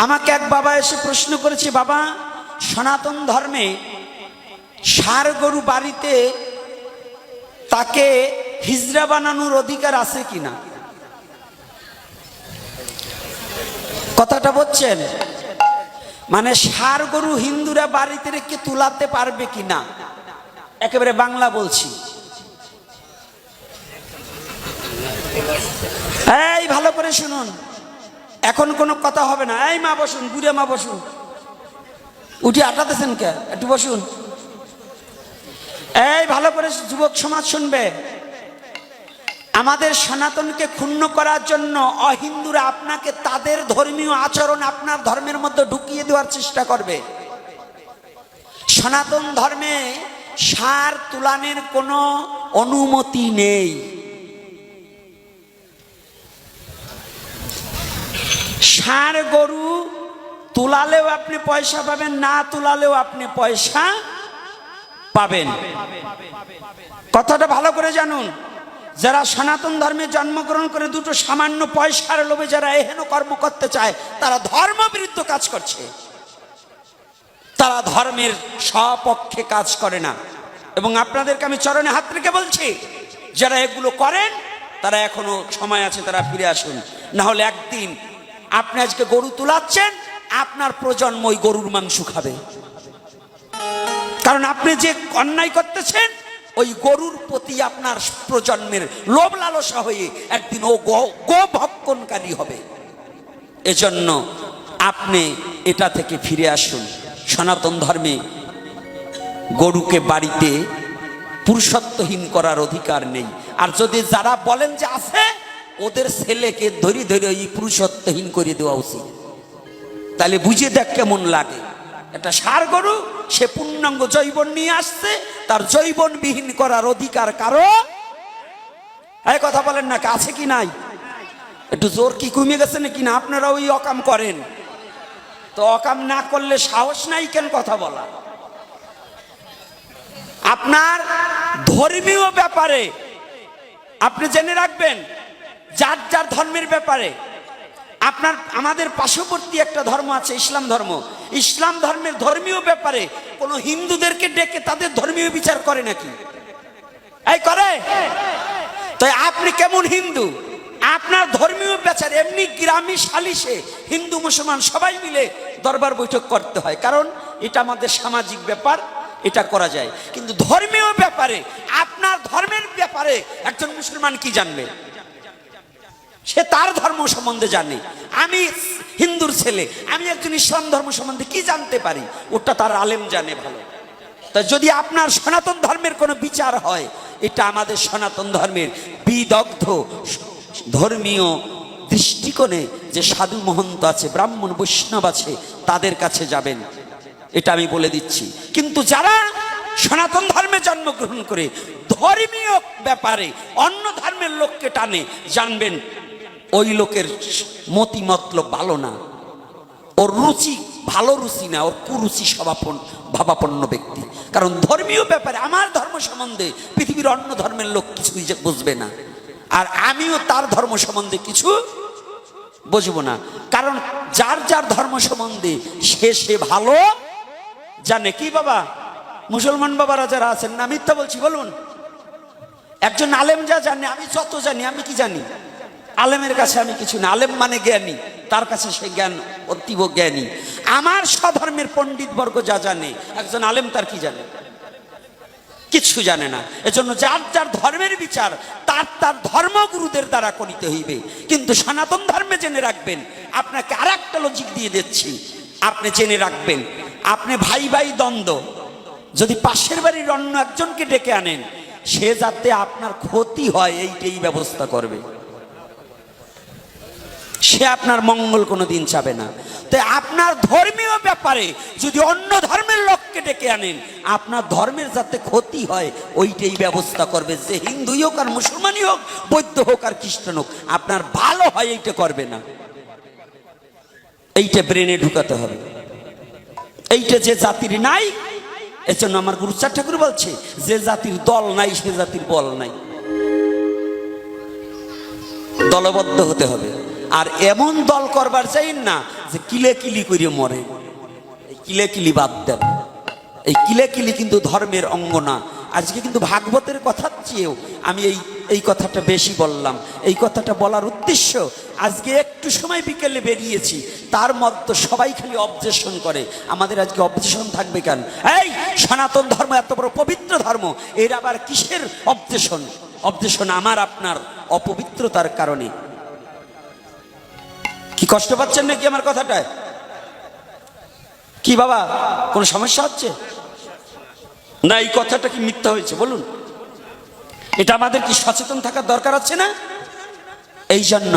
আমাকে এক বাবা এসে প্রশ্ন করেছে, বাবা সনাতন ধর্মে ষাঁড় গরু বাড়িতে তাকে হিজড়া বানানোর অধিকার আছে কিনা? কথাটা বলছেন, মানে ষাঁড় গরু হিন্দুরা বাড়িতে রেখে তুলাতে পারবে কিনা, একেবারে বাংলা বলছি। এই ভালো করে শুনুন, এখন কোনো কথা হবে না। এই মা বসুন, বুড়ে মা বসুন, উঠে আটাতেছেন কে, একটু বসুন। এই ভালো করে যুবক সমাজ শুনবে, আমাদের সনাতনকে ক্ষুণ্ণ করার জন্য অহিন্দুরা আপনাকে তাদের ধর্মীয় আচরণ আপনার ধর্মের মধ্যে ঢুকিয়ে দেওয়ার চেষ্টা করবে। সনাতন ধর্মে ষাঁড় তুলানের কোনো অনুমতি নেই। ষাঁড় গরু তুলালেও আপনি পয়সা পাবেন, না তুলালেও আপনি পয়সা পাবেন। কথাটা ভালো করে জানুন। যারা সনাতন ধর্মে জন্মগ্রহণ করে দুটো সামান্য পয়সার লোভে যারা এহেন কর্ম করতে চায়, তারা ধর্মবিরুদ্ধ কাজ করছে, তারা ধর্মের সপক্ষে কাজ করে না। এবং আপনাদেরকে আমি চরণে হাত রেখে বলছি, যারা এগুলো করেন তারা এখনো সময় আছে, তারা ফিরে আসুন। না হলে একদিন আপনি আজকে গরু তুলাচ্ছেন, আপনার প্রজন্ম ওই গরুর মাংস খাবে। কারণ আপনি যে অন্যায় করতেছেন, ওই গরুর প্রতি আপনার প্রজন্মের লোভ লালসা হয়ে একদিন ও গো ভক্ষণকারী হবে। এজন্য আপনি এটা থেকে ফিরে আসুন। সনাতন ধর্মে গরুকে বাড়িতে পুরুষত্বহীন করার অধিকার নেই। আর যদি যারা বলেন যে আছে, ওদের ছেলেকে ধরে ধরে ওই পুরুষত্বহীন করে দেওয়া উচিত। তাহলে বুঝে দেখ কেমন লাগে। একটা ষাঁড় গরু, সে পূর্ণাঙ্গ জৈবন নিয়ে আসছে, তার জৈবন বিহীন করার অধিকার কারো। এই কথা বলেন না, আছে কি নাই? একটু জোর কি কমে গেছে নাকি? না আপনারা ওই অকাম করেন তো? অকাম না করলে সাহস নাই কেন কথা বলা? আপনার ধর্মীয় ব্যাপারে আপনি জেনে রাখবেন, যার যার ধর্মের ব্যাপারে। আপনার আমাদের পার্শ্ববর্তী একটা ধর্ম আছে, ইসলাম ধর্ম। ইসলাম ধর্মের ধর্মীয় ব্যাপারে কোন হিন্দুদেরকে ডেকে তাদের ধর্মীয় বিচার করে নাকি? এই করে? তাই আপনি কেমন হিন্দু? আপনার ধর্মীয় বিচার এমনি গ্রামী সালিশে হিন্দু মুসলমান সবাই মিলে দরবার বৈঠক করতে হয়, কারণ এটা আমাদের সামাজিক ব্যাপার, এটা করা যায়। কিন্তু ধর্মীয় ব্যাপারে, আপনার ধর্মের ব্যাপারে একজন মুসলমান কি জানবে? সে তার ধর্ম সম্বন্ধে জানে। আমি হিন্দুর ছেলে, আমি একজন ইসলাম ধর্ম সম্বন্ধে কি জানতে পারি? ওটা তার আলেম জানে ভালো। তা যদি আপনার সনাতন ধর্মের কোনো বিচার হয়, এটা আমাদের সনাতন ধর্মের বিদগ্ধ ধর্মীয় দৃষ্টিকোণে যে সাধু মহন্ত আছে, ব্রাহ্মণ বৈষ্ণব আছে, তাদের কাছে যাবেন, এটা আমি বলে দিচ্ছি। কিন্তু যারা সনাতন ধর্মে জন্মগ্রহণ করে ধর্মীয় ব্যাপারে অন্য ধর্মের লোককে টানে, জানবেন ওই লোকের মতি মতলব ভালো না, ওর রুচি ভালো রুচি না, ওর কুরুচি ভাবাপন্ন ব্যক্তি। কারণ ধর্মীয় ব্যাপারে আমার ধর্ম সম্বন্ধে পৃথিবীর অন্য ধর্মের লোক কিছুই বুঝবে না, আর আমিও তার ধর্ম সম্বন্ধে কিছু বুঝবো না। কারণ যার যার ধর্ম সম্বন্ধে সে ভালো জানে। কি বাবা, মুসলমান বাবারা যারা আছেন, না মিথ্যা বলছি বলুন? একজন আলেম যা জানে, আমি যত জানি, আমি কি জানি? আলেমের কাছে আমি কিছু না। আলেম মানে জ্ঞানী, তার কাছে সে জ্ঞান অতীব জ্ঞানী। আমার স্বধর্মের পণ্ডিত বর্গ যা জানে, একজন আলেম তার কি জানে? কিছু জানে না। এজন্য যার যার ধর্মের বিচার তার তার ধর্মগুরুদের দ্বারা করিতে হইবে। কিন্তু সনাতন ধর্মে জেনে রাখবেন, আপনাকে আর একটা লজিক দিয়ে দিচ্ছি, আপনি জেনে রাখবেন, আপনি ভাই ভাই দ্বন্দ্ব যদি পাশের বাড়ির অন্য একজনকে ডেকে আনেন, সে যাতে আপনার ক্ষতি হয় এইটাই ব্যবস্থা করবে, সে আপনার মঙ্গল কোনোদিন চাবে না। তাই আপনার ধর্মীয় ব্যাপারে যদি অন্য ধর্মের লোককে ডেকে আনেন, আপনার ধর্মের যাতে ক্ষতি হয় ওইটাই ব্যবস্থা করবে। যে হিন্দুই হোক আর মুসলমানই হোক, বৌদ্ধ হোক আর খ্রিস্টান হোক, আপনার ভালো হয় এইটা করবে না। এইটা ব্রেনে ঢুকাতে হবে। এইটা যে জাতির নাই, এজন্য আমার গুরু চার ঠাকুর বলছে, যে জাতির দল নাই সে জাতির বল নাই। দলবদ্ধ হতে হবে। আর এমন দল করবার চাই না যে কিলে কিলি করে মরে। এই কিলে কিলি বাদ দেন। এই কিলে কিলি কিন্তু ধর্মের অঙ্গ না। আজকে কিন্তু ভাগবতের কথার চেয়েও আমি এই কথাটা বেশি বললাম। এই কথাটা বলার উদ্দেশ্য, আজকে একটু সময় বিকেলে বেরিয়েছি, তার মধ্যে সবাই খালি অবজেশন করে। আমাদের আজকে অবজেশন থাকবে কেন? এই সনাতন ধর্ম এত বড় পবিত্র ধর্ম, এর আবার কিসের অবজেশন? অবজেশন আমার আপনার অপবিত্রতার কারণে। কি কষ্ট পাচ্ছেন নাকি আমার কথাটায়? কি বাবা, কোনো সমস্যা হচ্ছে না? এই কথাটা কি মিথ্যা হয়েছে বলুন? এটা আমাদের কি সচেতন থাকার দরকার আছে না? এই জন্য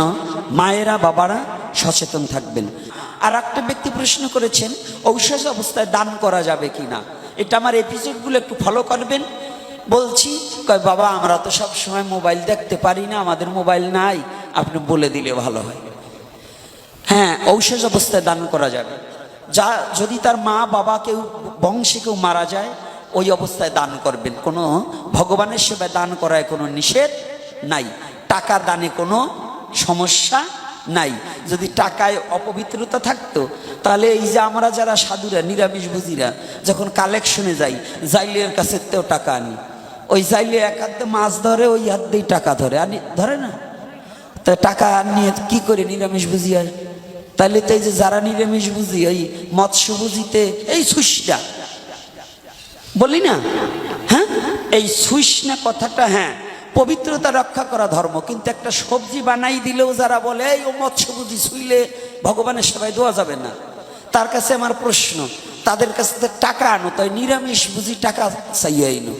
মায়েরা বাবারা সচেতন থাকবেন। আর একটা ব্যক্তি প্রশ্ন করেছেন ঔষধ অবস্থায় দান করা যাবে কিনা। এটা আমার এপিসোডগুলো একটু ফলো করবেন। বলছি কয় বাবা আমরা তো সব সময় মোবাইল দেখতে পারি না, আমাদের মোবাইল নাই, আপনি বলে দিলে ভালো হয়। হ্যাঁ, ঔষধ অবস্থায় দান করা যাবে। যা যদি তার মা বাবা কেউ বংশে কেউ মারা যায়, ওই অবস্থায় দান করবেন। কোনো ভগবানের সেবায় দান করায় কোনো নিষেধ নাই। টাকা দানে কোনো সমস্যা নাই। যদি টাকায় অপবিত্রতা থাকতো তাহলে এই যে আমরা যারা সাধুরা নিরামিষ ভুজিরা যখন কালেকশনে যাই, জাইলের কাছে তেও টাকা আনি, ওই জাইলে এক হাতে মাছ ধরে, ওই হাত দিয়ে টাকা ধরে, আনি ধরে না? তো টাকা নিয়ে কি করে নিরামিষ ভুজি হয়? তাহলে তো এই যে যারা নিরামিষ ভুজি, ওই মৎস্য ভুজিতে এই সুইসটা বলি না, হ্যাঁ এই সুইসনা কথাটা, হ্যাঁ পবিত্রতা রক্ষা করা ধর্ম, কিন্তু একটা সবজি বানাই দিলেও যারা বলে এই ও মৎস্যভুজি ছুইলে ভগবানের সেবায় দেওয়া যাবে না, তার কাছে আমার প্রশ্ন, তাদের কাছে টাকা আনো, তাই নিরামিষ বুঝি টাকা চাইয়ে আইনো।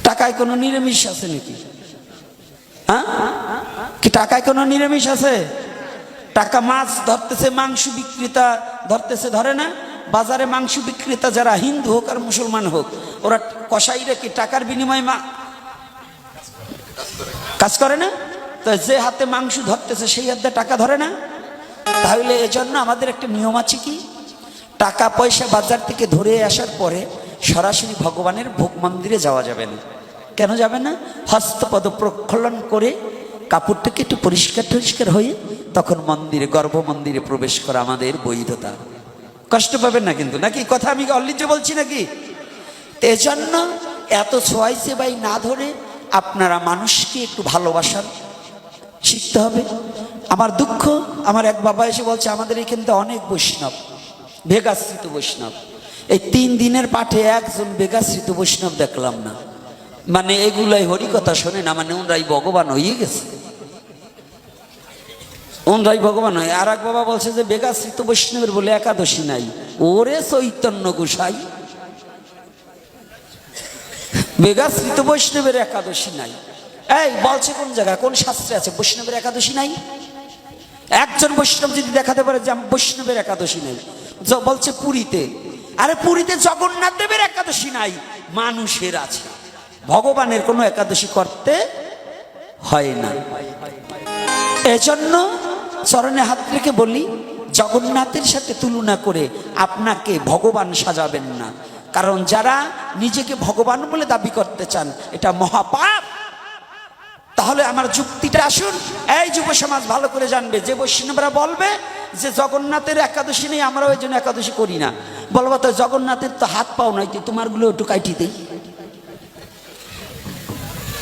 টাকায় কোনো নিরামিষ আছে নাকি? হ্যাঁ, কি টাকায় কোনো নিরামিষ আছে? টাকা মাছ ধরতেছে, মাংস বিক্রেতা ধরতেছে, ধরে না? বাজারে মাংস বিক্রেতা যারা হিন্দু হোক আর মুসলমান হোক, ওরা কসাইরা কি টাকার বিনিময়ে কাজ করে না? তো যে হাতে মাংস ধরতেছে সেই হাতে টাকা ধরে না? তাহলে এজন্য আমাদের একটা নিয়ম আছে, কি টাকা পয়সা বাজার থেকে ধরে আসার পরে সরাসরি ভগবানের ভোগ মন্দিরে যাওয়া যাবে না। কেন যাবে না? হস্তপদ প্রক্ষালন করে কাপড়টাকে একটু পরিষ্কার হয়ে তখন মন্দিরে, গর্ভ মন্দিরে প্রবেশ করা আমাদের বৈধতা। কষ্ট পাবেন না কিন্তু, নাকি? কথা আমি অল্লিজে বলছি নাকি? এজন্য এত ছোঁয়াই সেবাই না ধরে আপনারা মানুষকে একটু ভালোবাসার শিখতে হবে। আমার দুঃখ, আমার এক বাবা এসে বলছে আমাদের এখানে তো অনেক বৈষ্ণব, বেগাশ্রিত বৈষ্ণব, এই 3 দিনের পাঠে একজন বেগাশ্রিত বৈষ্ণব দেখলাম না। মানে এগুলাই হরিকথা শোনে না, মানে ওনরাই ভগবান হয়ে গেছে, ওনরাই ভগবান হয়। আর এক বাবা বলছে যে বেগাশ্রিত বৈষ্ণবের বলে একাদশী নাই। ওরে চৈতন্য গোসাই, বেগাশ্রিত বৈষ্ণবের একাদশী নাই? এই বলছে কোন জায়গায়, কোন শাস্ত্রে আছে বৈষ্ণবের একাদশী নাই? একজন বৈষ্ণব যদি দেখাতে পারে যে বৈষ্ণবের একাদশী নাই, বলছে পুরীতে। আরে পুরীতে জগন্নাথ দেবের একাদশী নাই, মানুষের আছে। ভগবানের কোনো একাদশী করতে হয় না। এজন্য চরণে হাত রেখে বলি, জগন্নাথের সাথে তুলনা করে আপনাকে ভগবান সাজাবেন না। কারণ যারা নিজেকে ভগবান বলে দাবি করতে চান, এটা মহাপাপ। তাহলে আমার যুক্তিটা আসুন, এই যুব সমাজ ভালো করে জানবে, যে বৈষ্ণবরা বলবে যে জগন্নাথের একাদশী নেই, আমরা ওই জন্য একাদশী করি না, বলবো তো জগন্নাথের তো হাত পাও নাই, তোমারগুলো একটু কাটি দেই।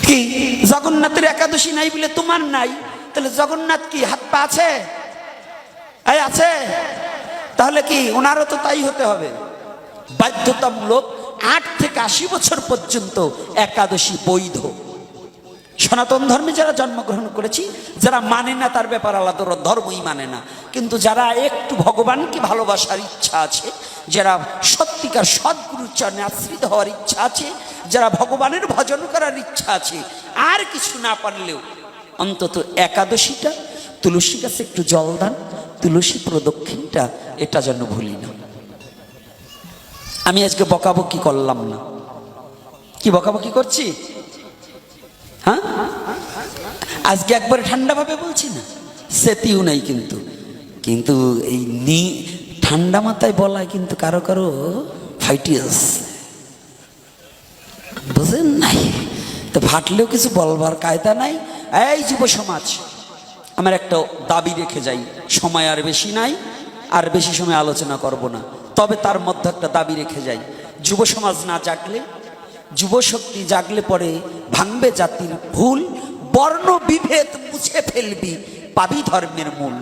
কি জগন্নাথের একাদশী নাই বলে তোমার নাই? তাহলে জগন্নাথ কি হাত পা আছে? এই আছে? তাহলে কি ওনারও তো তাই হতে হবে? বাধ্যতামূলক 8 থেকে 80 বছর পর্যন্ত একাদশী বৈধ। সনাতন ধর্মে যারা জন্মগ্রহণ করেছি, যারা মানে না তার ব্যাপার আলাদা, ধর্মই মানে না। কিন্তু যারা একটু ভগবানকে ভালোবাসার ইচ্ছা আছে, যারা সত্যিকার সদ্গুরুর চরণে আশ্রিত হওয়ার ইচ্ছা আছে, যারা ভগবানের ভজন করার ইচ্ছা আছে, আর কিছু না পারলেও অন্তত একাদশীটা, তুলসী গাছে একটু জল দান, তুলসী প্রদক্ষিণটা, এটা যেন ভুলি না। আমি আজকে বকাবকি করলাম না। কি বকাবকি করছি? হ্যাঁ, আজকে একবারে ঠান্ডা ভাবে বলছি না, সেতিও নাই কিন্তু। কিন্তু এই ঠান্ডা মাথায় বলায় কিন্তু কারো কারো ফাইটিয়াস, বুঝেন নাই? তো ফাটলেও কিছু বলবার কায়দা নাই। এই যুব সমাজ, আমার একটা দাবি রেখে যাই, সময় আর বেশি নাই, আর বেশি সময় আলোচনা করব না, তবে তার মধ্যে একটা দাবি রেখে যাই। যুব সমাজ না জাগলে, যুব শক্তি জাগলে পরে ভাঙবে জাতির ভুল, বর্ণ বিভেদ মুছে ফেলবি পাবি ধর্মের মূল।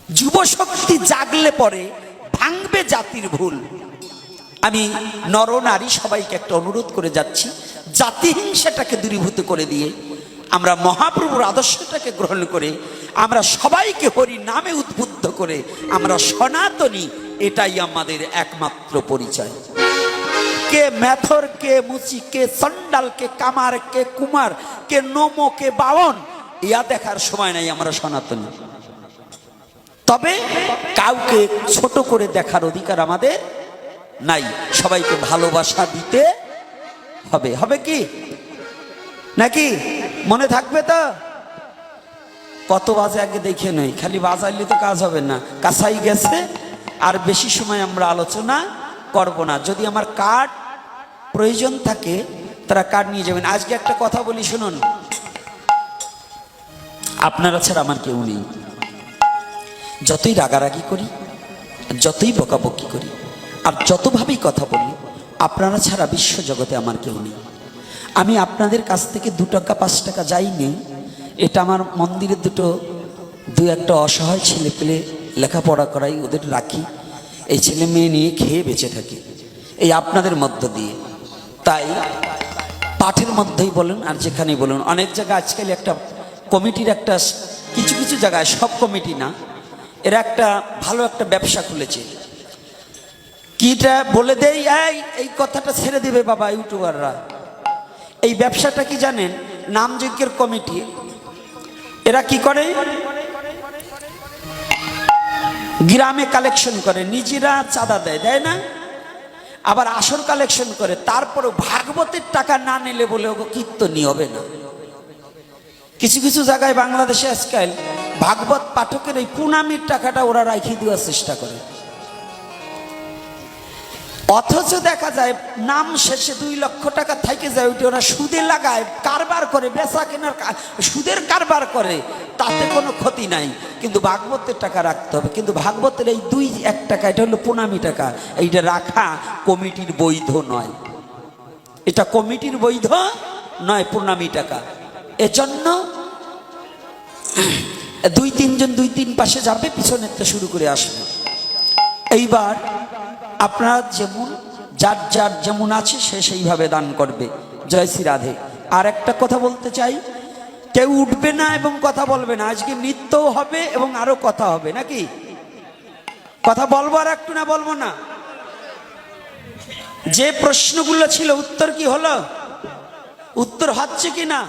যুব শক্তি জাগলে পরে ভাঙবে জাতির ভুল। আমি নর নারী সবাইকে একটা অনুরোধ করে যাচ্ছি, জাতিহিংসাটাকে দূরীভূত করে দিয়ে আমরা মহাপ্রভুর আদর্শটাকে গ্রহণ করে আমরা সবাইকে হরি নামে উদ্বুদ্ধ করে আমরা সনাতনী, এটাই আমাদের একমাত্র পরিচয়। কে মেথর, কে মুচি, কে চন্ডাল, কে কামার, কে কুমার, কে নমো, কে বাবন, ইয়া দেখার সময় নাই। আমরা সনাতনী। তবে কাউকে ছোট করে দেখার অধিকার আমাদের নাই। সবাইকে ভালোবাসা দিতে হবে। হবে কি নাকি? মনে থাকবে তো? কত বাজে আগে দেখে নই, খালি বাজাইলে তো কাজ হবে না। কাছাই গেছে, আর বেশি সময় আমরা আলোচনা করব না। যদি আমার কার্ড প্রয়োজন থাকে তারা কার্ড নিয়ে যাবেন। আজকে একটা কথা বলি শুনুন, আপনারা ছাড়া আমার কেউ নেই। যতই রাগারাগি করি, যতই বকাবকি করি, আর যতভাবেই কথা বলি, আপনারা ছাড়া বিশ্ব জগতে আমার কেউ নেই। আমি আপনাদের কাছ থেকে 2 টাকা 5 টাকা যাই নেই, এটা আমার মন্দিরের দু একটা অসহায় ছেলে পেলে লেখাপড়া করাই, ওদের রাখি, এই ছেলে মেয়ে নিয়ে খেয়ে বেঁচে থাকি এই আপনাদের মধ্য দিয়ে। তাই পাঠের মধ্যেই বলুন আর যেখানেই বলুন, অনেক জায়গায় আজকাল একটা কমিটির একটা, কিছু কিছু জায়গায়, সব কমিটি না, এরা একটা ভালো একটা ব্যবসা খুলেছে। কিটা বলে দেই, এই কথাটা ছেড়ে দেবে বাবা ইউটিউবাররা। এই ব্যবসাটা কি জানেন? নামযজ্ঞের কমিটি এরা কি করে, গ্রামে কালেকশন করে, নিজেরা চাঁদা দেয় না, আবার আসর কালেকশন করে, তারপরে ভাগবতের টাকা না নিলে বলে ওকে কীর্তনই হবে না। কিছু কিছু জায়গায় বাংলাদেশে আজকাল ভাগবত পাঠকের এই পুনামির টাকাটা ওরা রাখিয়ে দেওয়ার চেষ্টা করে, অথচ দেখা যায় নাম শেষে 2 লক্ষ টাকা থেকে যায়, ওইটা ওরা সুদে লাগায়, কারবার করে, বেচা কেনার সুদের কারবার করে, তাতে কোনো ক্ষতি নাই, কিন্তু ভাগবতের টাকা রাখতে হবে। কিন্তু ভাগবতের এই 2-1 টাকা, এটা হলো পুনামি টাকা, এইটা রাখা কমিটির বৈধ নয়, এটা কমিটির বৈধ নয়, পুনামি টাকা। এজন্য 2-3 জন 2-3 পাশে যাবে, পিছনের তো শুরু করে আসবে। এইবার আপনারা যেমন যার যার যেমন আছে সে সেইভাবে দান করবে। জয় শ্রী রাধে। আর একটা কথা বলতে চাই, কেউ উঠবে না এবং কথা বলবে না। আজকে নৃত্যও হবে এবং আরো কথা হবে, নাকি? কথা বলবো আর একটু, না বলবো না? যে প্রশ্নগুলো ছিল উত্তর কি হলো? উত্তর হচ্ছে কি না?